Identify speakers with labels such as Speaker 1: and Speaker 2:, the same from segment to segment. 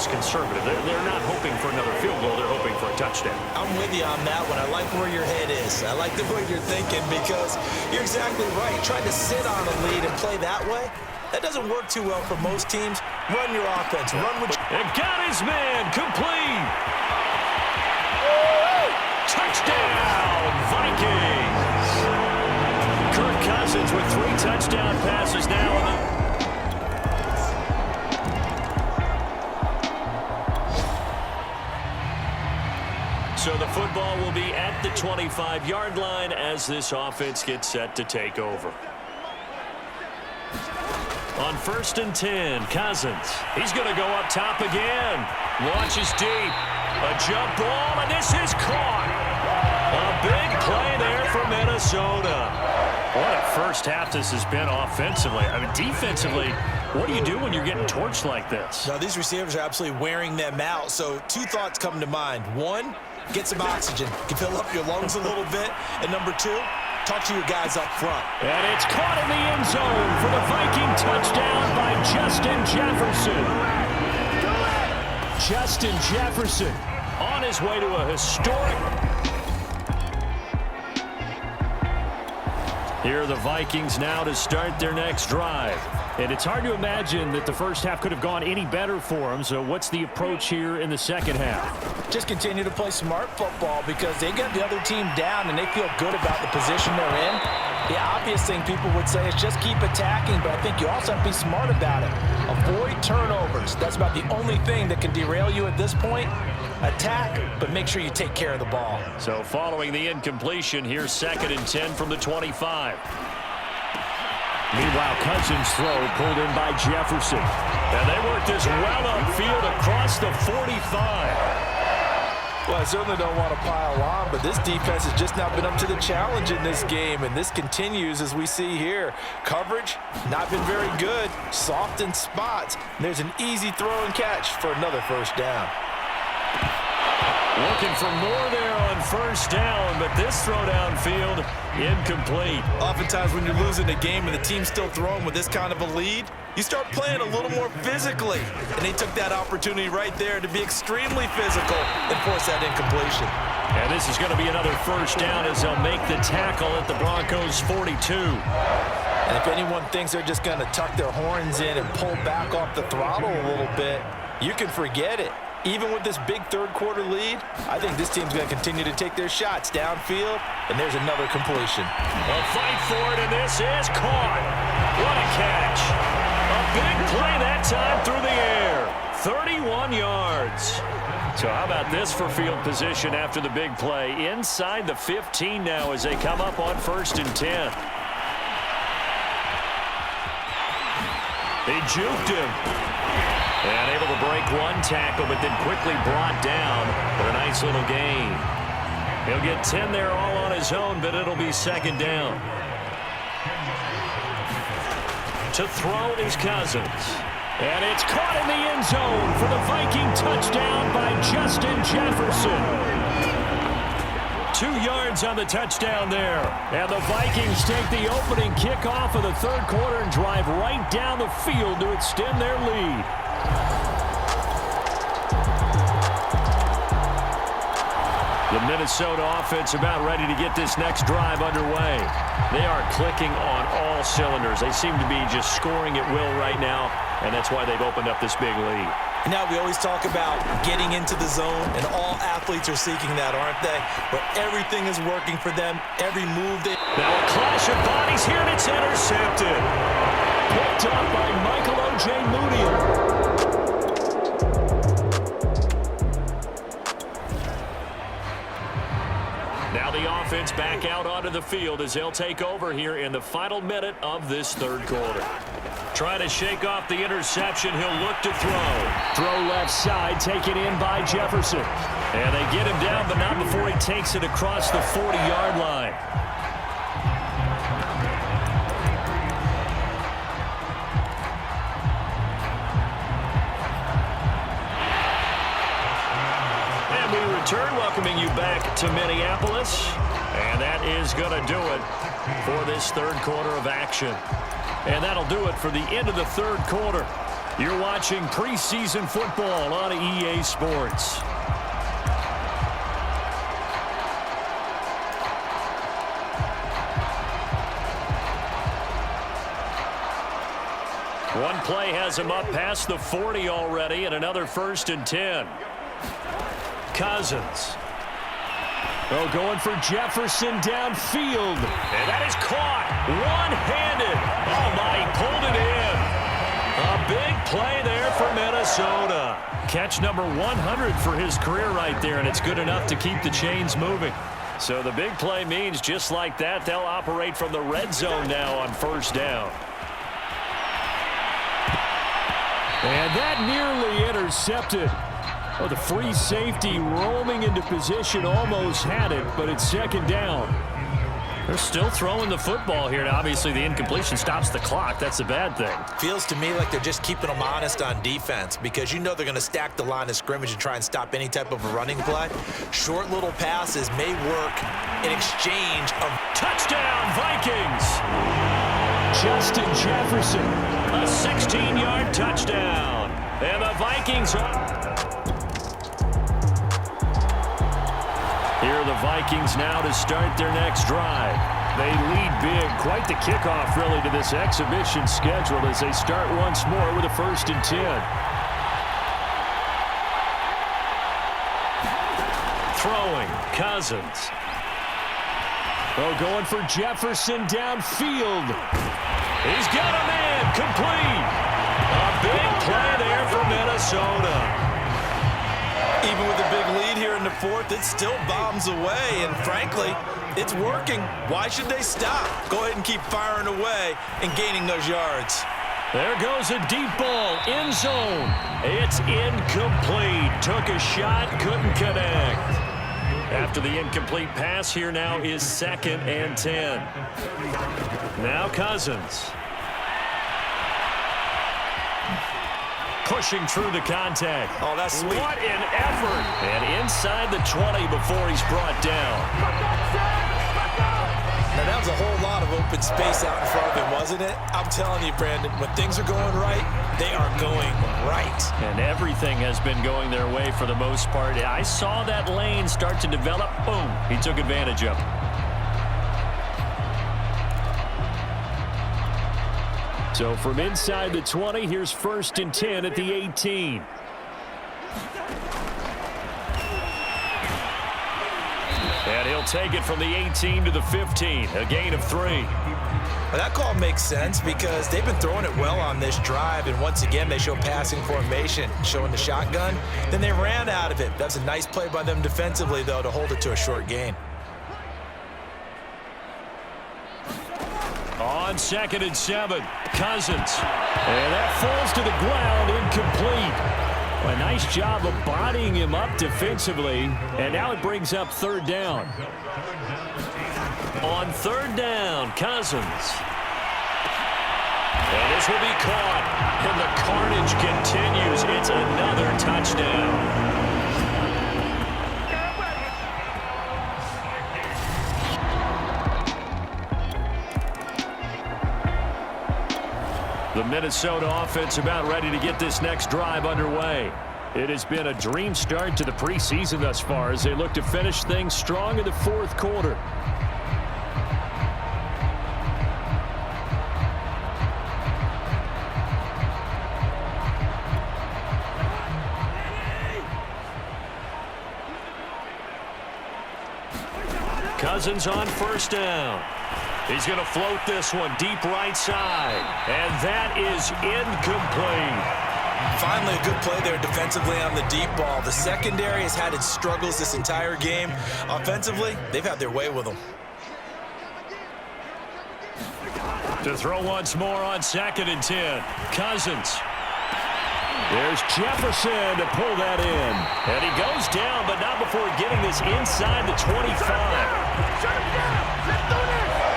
Speaker 1: is conservative. They're not hoping for another field goal. They're hoping for a touchdown.
Speaker 2: I'm with you on that one. I like where your head is. I like the way you're thinking because you're exactly right. Trying to sit on a lead and play that way, that doesn't work too well for most teams. Run your offense. Run with
Speaker 1: And got his man. Complete. Touchdown, Vikings. Kirk Cousins with 3 touchdown passes now. So the football will be at the 25-yard line as this offense gets set to take over. On 1st and 10, Cousins. He's going to go up top again. Launches deep. A jump ball, and this is caught. A big play there for Minnesota. What a first half this has been offensively. I mean, defensively, what do you do when you're getting torched like this?
Speaker 2: Now, these receivers are absolutely wearing them out. So 2 thoughts come to mind. 1, get some oxygen. You can fill up your lungs a little bit. And number 2, talk to your guys up front.
Speaker 1: And it's caught in the end zone for the Viking touchdown by Justin Jefferson. Justin Jefferson on his way to a historic. Here are the Vikings now to start their next drive. And it's hard to imagine that the first half could have gone any better for them. So what's the approach here in the second half?
Speaker 2: Just continue to play smart football because they got the other team down and they feel good about the position they're in. The obvious thing people would say is just keep attacking, but I think you also have to be smart about it. Avoid turnovers. That's about the only thing that can derail you at this point. Attack, but make sure you take care of the ball.
Speaker 1: So following the incompletion, here's 2nd and 10 from the 25. Meanwhile, Cousins' throw pulled in by Jefferson. And they work this well upfield across the 45.
Speaker 2: Well, I certainly don't want to pile on, but this defense has just not been up to the challenge in this game, and this continues as we see here. Coverage, not been very good. Soft in spots. And there's an easy throw and catch for another first down.
Speaker 1: Looking for more there on 1st down, but this throw downfield, incomplete.
Speaker 2: Oftentimes when you're losing a game and the team's still throwing with this kind of a lead, you start playing a little more physically. And they took that opportunity right there to be extremely physical and force that incompletion.
Speaker 1: And this is going to be another first down as they'll make the tackle at the Broncos' 42.
Speaker 2: And if anyone thinks they're just going to tuck their horns in and pull back off the throttle a little bit, you can forget it. Even with this big third-quarter lead, I think this team's going to continue to take their shots downfield, and there's another completion.
Speaker 1: A fight for it, and this is caught. What a catch. A big play that time through the air. 31 yards. So how about this for field position after the big play? Inside the 15 now as they come up on 1st and 10. He juked him. And able to break one tackle, but then quickly brought down for a nice little gain. He'll get 10 there all on his own, but it'll be 2nd down. To throw is Cousins. And it's caught in the end zone for the Viking touchdown by Justin Jefferson. 2 yards on the touchdown there. And the Vikings take the opening kickoff of the 3rd quarter and drive right down the field to extend their lead. The Minnesota offense about ready to get this next drive underway. They are clicking on all cylinders. They seem to be just scoring at will right now, and that's why they've opened up this big lead.
Speaker 2: Now, we always talk about getting into the zone, and all athletes are seeking that, aren't they? Where everything is working for them, every move they...
Speaker 1: Now a clash of bodies here, and it's intercepted. Picked up by Michael O.J. Moody. Now the offense back out onto the field as they'll take over here in the final minute of this 3rd quarter. Trying to shake off the interception, he'll look to throw. Throw left side, taken in by Jefferson. And they get him down, but not before he takes it across the 40-yard line. Return, welcoming you back to Minneapolis, and that is going to do it for this 3rd quarter of action. And that'll do it for the end of the 3rd quarter. You're watching preseason football on EA Sports. One play has him up past the 40 already, and another 1st and 10. Cousins. Oh, going for Jefferson downfield. And that is caught. One-handed. Oh, my, he pulled it in. A big play there for Minnesota. Catch number 100 for his career right there, and it's good enough to keep the chains moving. So the big play means just like that, they'll operate from the red zone now on 1st down. And that nearly intercepted. Oh, the free safety roaming into position almost had it, but it's 2nd down. They're still throwing the football here. Now, obviously, the incompletion stops the clock. That's a bad thing.
Speaker 3: Feels to me like they're just keeping them honest on defense because you know they're going to stack the line of scrimmage and try and stop any type of a running play. Short little passes may work in exchange of...
Speaker 1: Touchdown, Vikings! Justin Jefferson, a 16-yard touchdown. And the Vikings are... Here are the Vikings now to start their next drive. They lead big. Quite the kickoff, really, to this exhibition schedule as they start once more with a 1st and 10. Throwing, Cousins. Oh, going for Jefferson downfield. He's got a man complete. A big play there for Minnesota.
Speaker 2: Even with a big lead here in the 4th, it still bombs away, and frankly, it's working. Why should they stop? Go ahead and keep firing away and gaining those yards.
Speaker 1: There goes a deep ball, end zone. It's incomplete. Took a shot, couldn't connect. After the incomplete pass, here now is 2nd and 10. Now Cousins. Pushing through the contact.
Speaker 2: Oh, that's sweet.
Speaker 1: What an effort. And inside the 20 before he's brought down.
Speaker 2: Now, that was a whole lot of open space out in front of him, wasn't it? I'm telling you, Brandon, when things are going right, they are going right.
Speaker 1: And everything has been going their way for the most part. I saw that lane start to develop. Boom. He took advantage of it. So from inside the 20, here's 1st and 10 at the 18. And he'll take it from the 18 to the 15, a gain of 3.
Speaker 3: Well, that call makes sense because they've been throwing it well on this drive, and once again, they show passing formation, showing the shotgun. Then they ran out of it. That's a nice play by them defensively, though, to hold it to a short gain.
Speaker 1: On 2nd and 7, Cousins. And that falls to the ground, incomplete. A nice job of bodying him up defensively, and now it brings up 3rd down. On 3rd down, Cousins. And this will be caught, and the carnage continues. It's another touchdown. The Minnesota offense about ready to get this next drive underway. It has been a dream start to the preseason thus far as they look to finish things strong in the 4th quarter. Cousins on 1st down. He's going to float this one deep right side. And that is incomplete.
Speaker 3: Finally, a good play there defensively on the deep ball. The secondary has had its struggles this entire game. Offensively, they've had their way with them.
Speaker 1: To throw once more on 2nd and 10. Cousins. There's Jefferson to pull that in. And he goes down, but not before getting this inside the 25.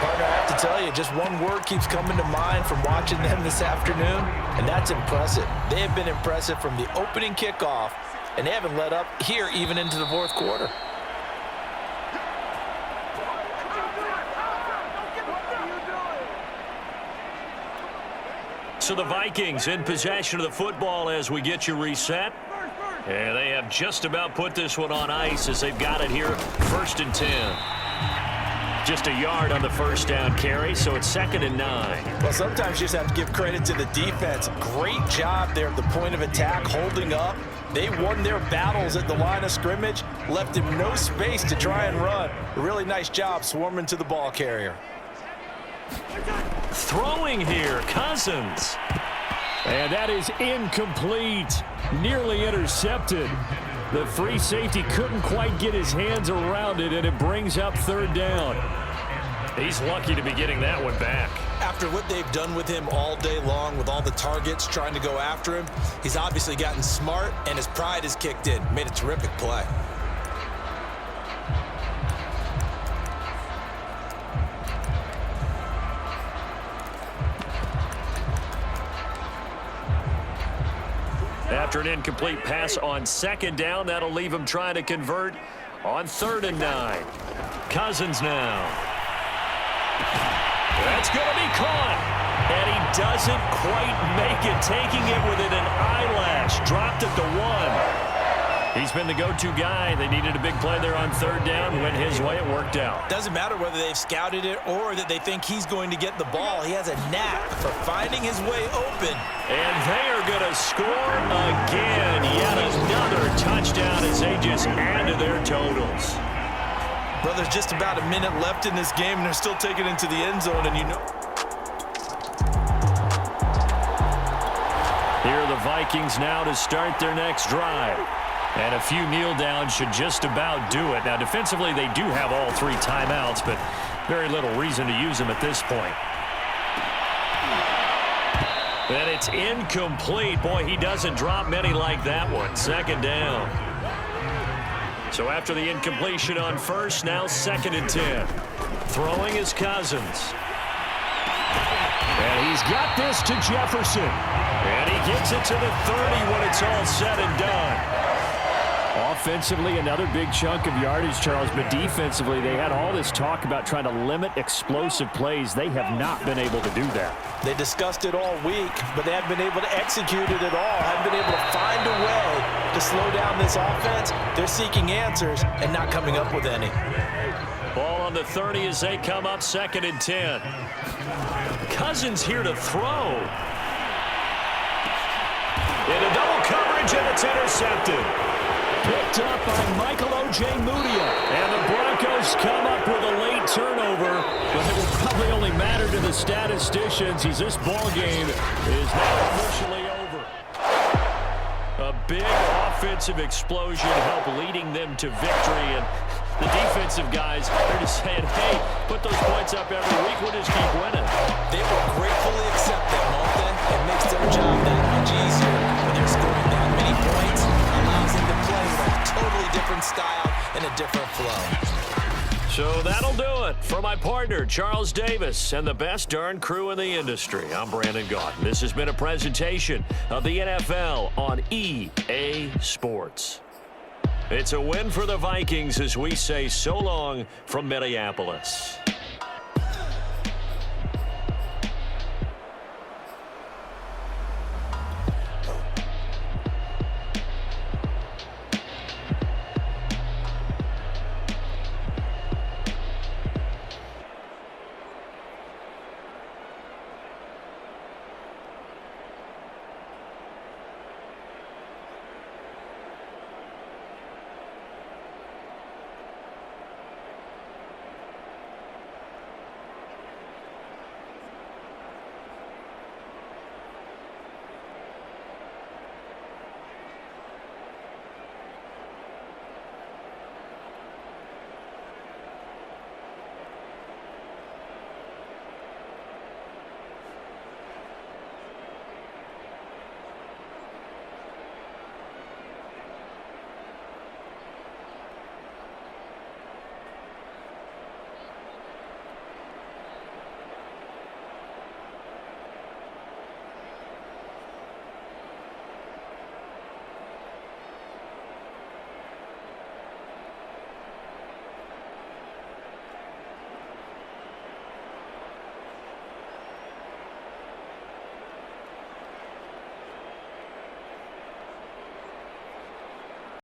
Speaker 2: Partner, I have to tell you, just one word keeps coming to mind from watching them this afternoon, and that's impressive. They have been impressive from the opening kickoff, and they haven't let up here even into the 4th quarter.
Speaker 1: So the Vikings in possession of the football as we get you reset. And they have just about put this one on ice as they've got it here, 1st and 10. Just a yard on the first down carry, so it's 2nd and 9.
Speaker 2: Well, sometimes you just have to give credit to the defense. Great job there at the point of attack, holding up. They won their battles at the line of scrimmage, left him no space to try and run. A really nice job swarming to the ball carrier.
Speaker 1: Throwing here, Cousins.
Speaker 4: And that is incomplete. Nearly intercepted. The free safety couldn't quite get his hands around it, and it brings up 3rd down.
Speaker 1: He's lucky to be getting that one back.
Speaker 3: After what they've done with him all day long with all the targets trying to go after him, he's obviously gotten smart, and his pride has kicked in. Made a terrific play.
Speaker 1: After an incomplete pass on 2nd down, that'll leave him trying to convert on 3rd and 9. Cousins now. That's going to be caught. And he doesn't quite make it, taking it within an eyelash. Dropped at the 1. He's been the go-to guy. They needed a big play there on 3rd down. Went his way. It worked out.
Speaker 3: Doesn't matter whether they've scouted it or that they think he's going to get the ball. He has a knack for finding his way open.
Speaker 1: And they are going to score again. Yet another touchdown as they just add to their totals.
Speaker 3: Well, there's just about a minute left in this game, and they're still taking it into the end zone, and you know.
Speaker 1: Here are the Vikings now to start their next drive. And a few kneel downs should just about do it. Now, defensively, they do have all 3 timeouts, but very little reason to use them at this point. And it's incomplete. Boy, he doesn't drop many like that one. 2nd down. So after the incompletion on 1st, now 2nd and 10. Throwing is Cousins.
Speaker 4: And he's got this to Jefferson.
Speaker 1: And he gets it to the 30 when it's all said and done.
Speaker 4: Offensively, another big chunk of yardage, Charles, but defensively, they had all this talk about trying to limit explosive plays. They have not been able to do that.
Speaker 2: They discussed it all week, but they haven't been able to execute it at all. Haven't been able to find a way to slow down this offense. They're seeking answers and not coming up with any.
Speaker 1: Ball on the 30 as they come up, 2nd and 10. Cousins here to throw. Into double coverage, and it's intercepted.
Speaker 4: Picked up by Michael O.J. Mudia.
Speaker 1: And the Broncos come up with a late turnover, but it will probably only matter to the statisticians as this ball game is now officially over. A big offensive explosion helped leading them to victory, and the defensive guys are just saying, hey, put those points up every week, we'll just keep winning.
Speaker 3: They will gratefully accept that, won't they? It makes their job that much easier when they're scoring that many points. Allows them to play with a totally different style and a different flow.
Speaker 1: So that'll do it for my partner, Charles Davis, and the best darn crew in the industry. I'm Brandon Gaudin. This has been a presentation of the NFL on EA Sports. It's a win for the Vikings as we say so long from Minneapolis.